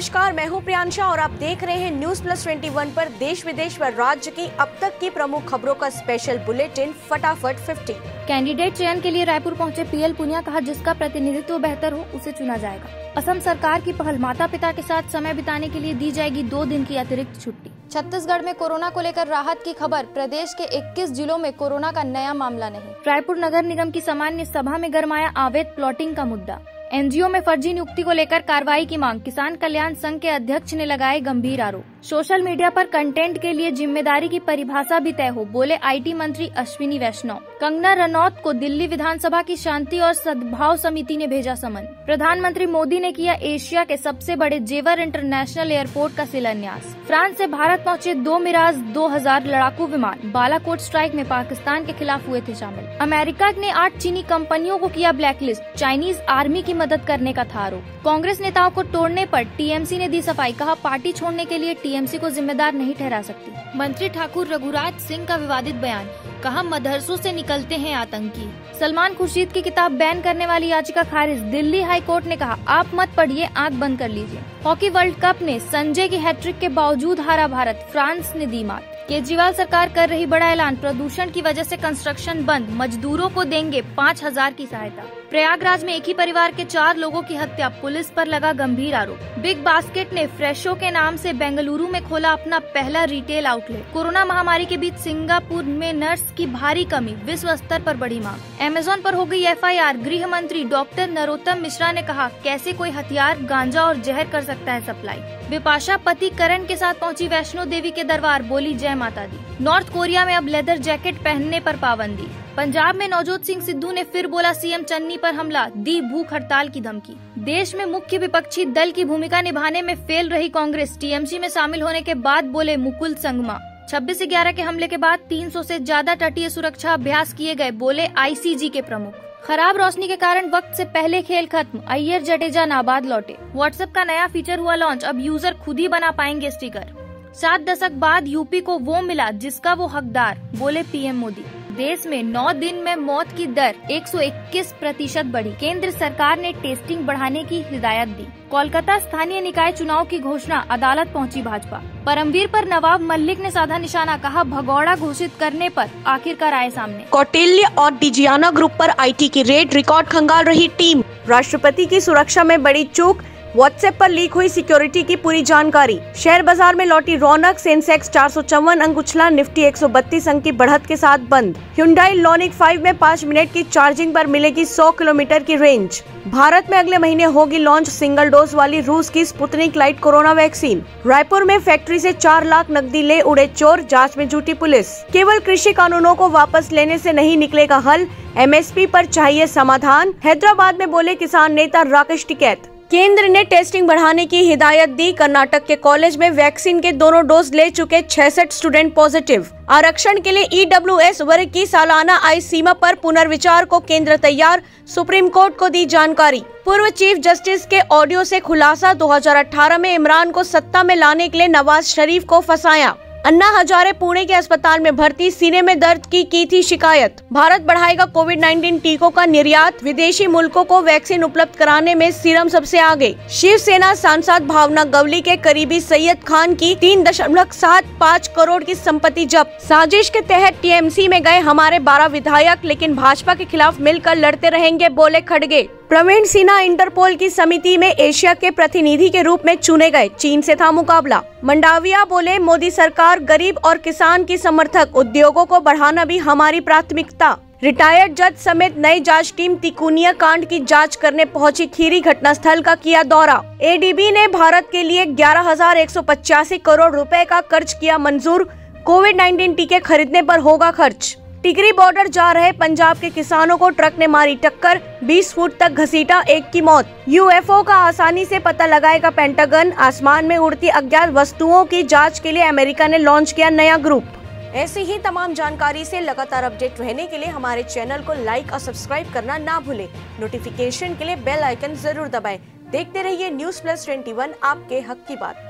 नमस्कार, मैं हूं प्रियांशा और आप देख रहे हैं न्यूज प्लस 21 पर देश विदेश व राज्य की अब तक की प्रमुख खबरों का स्पेशल बुलेटिन फटाफट 50। कैंडिडेट चयन के लिए रायपुर पहुंचे पीएल पुनिया, कहा जिसका प्रतिनिधित्व बेहतर हो उसे चुना जाएगा। असम सरकार की पहल, माता पिता के साथ समय बिताने के लिए दी जाएगी 2 दिन की अतिरिक्त छुट्टी। छत्तीसगढ़ में कोरोना को लेकर राहत की खबर, प्रदेश के 21 जिलों में कोरोना का नया मामला नहीं। रायपुर नगर निगम की सामान्य सभा में गरमाया अवैध प्लॉटिंग का मुद्दा। एनजीओ में फर्जी नियुक्ति को लेकर कार्रवाई की मांग, किसान कल्याण संघ के अध्यक्ष ने लगाए गंभीर आरोप। सोशल मीडिया पर कंटेंट के लिए जिम्मेदारी की परिभाषा भी तय हो, बोले आईटी मंत्री अश्विनी वैष्णव। कंगना रनौत को दिल्ली विधानसभा की शांति और सद्भाव समिति ने भेजा समन। प्रधानमंत्री मोदी ने किया एशिया के सबसे बड़े जेवर इंटरनेशनल एयरपोर्ट का शिलान्यास। फ्रांस से भारत पहुंचे 2 मिराज 2000 लड़ाकू विमान, बालाकोट स्ट्राइक में पाकिस्तान के खिलाफ हुए थे शामिल। अमेरिका ने 8 चीनी कंपनियों को किया ब्लैकलिस्ट, चाइनीज आर्मी की मदद करने का था आरोप। कांग्रेस नेताओं को तोड़ने पर टीएमसी ने दी सफाई, कहा पार्टी छोड़ने के लिए टीएमसी को जिम्मेदार नहीं ठहरा सकती। मंत्री ठाकुर रघुराज सिंह का विवादित बयान, कहा मदरसों से निकलते हैं आतंकी। सलमान खुर्शीद की किताब बैन करने वाली याचिका खारिज, दिल्ली हाई कोर्ट ने कहा आप मत पढ़िए, आंख बंद कर लीजिए। हॉकी वर्ल्ड कप ने संजय की हैट्रिक के बावजूद हारा भारत, फ्रांस ने दी मात। केजरीवाल सरकार कर रही बड़ा ऐलान, प्रदूषण की वजह से कंस्ट्रक्शन बंद, मजदूरों को देंगे 5000 की सहायता। प्रयागराज में एक ही परिवार के 4 लोगों की हत्या, पुलिस पर लगा गंभीर आरोप। बिग बास्केट ने फ्रेशो के नाम से बेंगलुरु में खोला अपना पहला रिटेल आउटलेट। कोरोना महामारी के बीच सिंगापुर में नर्स की भारी कमी, विश्व स्तर पर बढ़ी मांग। अमेजोन पर हो गई एफआईआर, गृह मंत्री डॉक्टर नरोत्तम मिश्रा ने कहा कैसे कोई हथियार, गांजा और जहर कर सकता है सप्लाई। बिपाशा पति करण के साथ पहुंची वैष्णो देवी के दरबार, बोली जय माता दी। नॉर्थ कोरिया में अब लेदर जैकेट पहनने पर पाबंदी। पंजाब में नवजोत सिंह सिद्धू ने फिर बोला सीएम चन्नी पर हमला, दी भूख हड़ताल की धमकी। देश में मुख्य विपक्षी दल की भूमिका निभाने में फेल रही कांग्रेस, टीएमसी में शामिल होने के बाद बोले मुकुल संगमा। 26/11 के हमले के बाद 300 से ज्यादा तटीय सुरक्षा अभ्यास किए गए, बोले आईसीजी के प्रमुख। खराब रोशनी के कारण वक्त से पहले खेल खत्म, अय्यर जडेजा नाबाद लौटे। व्हाट्सएप का नया फीचर हुआ लॉन्च, अब यूजर खुद ही बना पाएंगे स्टिकर। 7 दशक बाद यूपी को वो मिला जिसका वो हकदार, बोले पीएम मोदी। देश में 9 दिन में मौत की दर 121% बढ़ी, केंद्र सरकार ने टेस्टिंग बढ़ाने की हिदायत दी। कोलकाता स्थानीय निकाय चुनाव की घोषणा, अदालत पहुंची भाजपा। परमवीर पर नवाब मलिक ने साधा निशाना, कहा भगौड़ा घोषित करने पर आखिरकार आए सामने। कौटिल्य और डिजियाना ग्रुप पर आईटी की रेड, रिकॉर्ड खंगाल रही टीम। राष्ट्रपति की सुरक्षा में बड़ी चूक, व्हाट्सएप पर लीक हुई सिक्योरिटी की पूरी जानकारी। शेयर बाजार में लौटी रौनक, सेंसेक्स 454 अंक उछला, निफ्टी 132 अंक की बढ़त के साथ बंद। Hyundai Ioniq 5 में 5 मिनट की चार्जिंग पर मिलेगी 100 किलोमीटर की रेंज। भारत में अगले महीने होगी लॉन्च सिंगल डोज वाली रूस की Sputnik light corona vaccine. Raipur में फैक्ट्री से 4 लाख नकदी ले उड़े चोर, जांच में जुटी पुलिस। केवल कृषि कानूनों को वापस लेने से नहीं निकलेगा हल, एमएसपी पर चाहिए समाधान, हैदराबाद में बोले किसान नेता राकेश टिकैत। केंद्र ने टेस्टिंग बढ़ाने की हिदायत दी, कर्नाटक के कॉलेज में वैक्सीन के दोनों डोज ले चुके 66 स्टूडेंट पॉजिटिव। आरक्षण के लिए ईडब्ल्यूएस वर्ग की सालाना आय सीमा पर पुनर्विचार को केंद्र तैयार, सुप्रीम कोर्ट को दी जानकारी। पूर्व चीफ जस्टिस के ऑडियो से खुलासा, 2018 में इमरान को सत्ता में लाने के लिए नवाज शरीफ को फंसाया। अन्ना हजारे पुणे के अस्पताल में भर्ती, सीने में दर्द की थी शिकायत। भारत बढ़ाएगा कोविड-19 टीकों का निर्यात, विदेशी मुल्कों को वैक्सीन उपलब्ध कराने में सीरम सबसे आगे। शिवसेना सांसद भावना गवली के करीबी सैयद खान की 3.75 करोड़ की संपत्ति जब्त। साजिश के तहत टीएमसी में गए हमारे 12 विधायक, लेकिन भाजपा के खिलाफ मिलकर लड़ते रहेंगे, बोले खड़गे। प्रवीण सिन्हा इंटरपोल की समिति में एशिया के प्रतिनिधि के रूप में चुने गए, चीन से था मुकाबला। मंडाविया बोले मोदी सरकार गरीब और किसान की समर्थक, उद्योगों को बढ़ाना भी हमारी प्राथमिकता। रिटायर्ड जज समेत नई जांच टीम तिकोनिया कांड की जांच करने पहुंची खीरी, घटनास्थल का किया दौरा। एडीबी ने भारत के लिए 11,185 करोड़ रुपए का कर्ज किया मंजूर, कोविड-19 टीके खरीदने पर होगा खर्च। टिकरी बॉर्डर जा रहे पंजाब के किसानों को ट्रक ने मारी टक्कर, 20 फुट तक घसीटा, एक की मौत। यूएफओ का आसानी से पता लगाएगा पेंटागन, आसमान में उड़ती अज्ञात वस्तुओं की जांच के लिए अमेरिका ने लॉन्च किया नया ग्रुप। ऐसी ही तमाम जानकारी से लगातार अपडेट रहने के लिए हमारे चैनल को लाइक और सब्सक्राइब करना ना भूलें। नोटिफिकेशन के लिए बेल आइकन जरूर दबाएं। देखते रहिए न्यूज प्लस 21, आपके हक की बात।